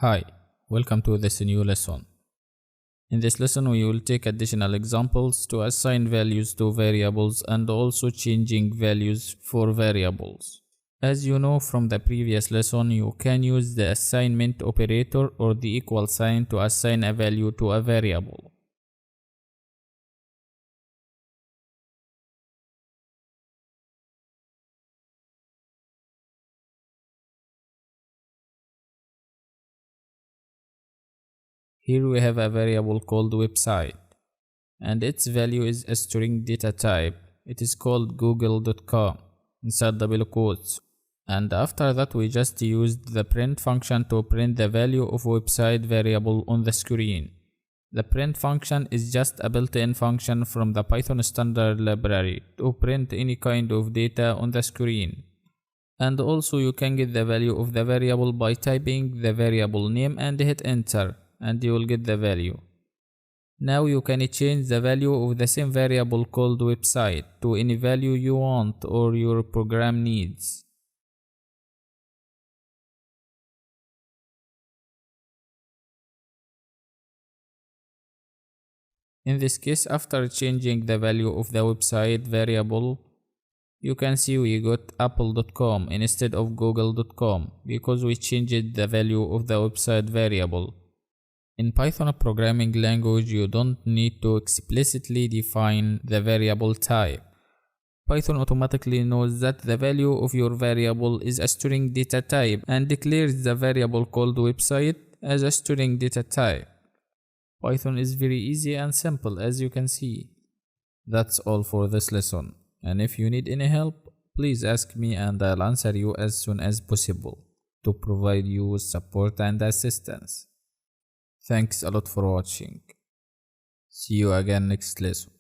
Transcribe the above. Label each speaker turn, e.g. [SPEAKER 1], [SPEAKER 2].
[SPEAKER 1] Hi, welcome to this new lesson. In this lesson, we will take additional examples to assign values to variables and also changing values for variables. As you know from the previous lesson, you can use the assignment operator or the equal sign to assign a value to a variable. Here we have a variable called website, and its value is a string data type. It is called google.com inside double quotes. And after that, we just used the print function to print the value of website variable on the screen. The print function is just a built-in function from the Python standard library to print any kind of data on the screen. And also you can get the value of the variable by typing the variable name and hit enter, and you will get the value. Now you can change the value of the same variable called website to any value you want or your program needs. In this case, after changing the value of the website variable, you can see we got apple.com instead of google.com because we changed the value of the website variable. In Python programming language, you don't need to explicitly define the variable type. Python automatically knows that the value of your variable is a string data type and declares the variable called website as a string data type. Python is very easy and simple, as you can see. That's all for this lesson, and if you need any help, please ask me and I'll answer you as soon as possible to provide you with support and assistance. Thanks a lot for watching. See you again next lesson.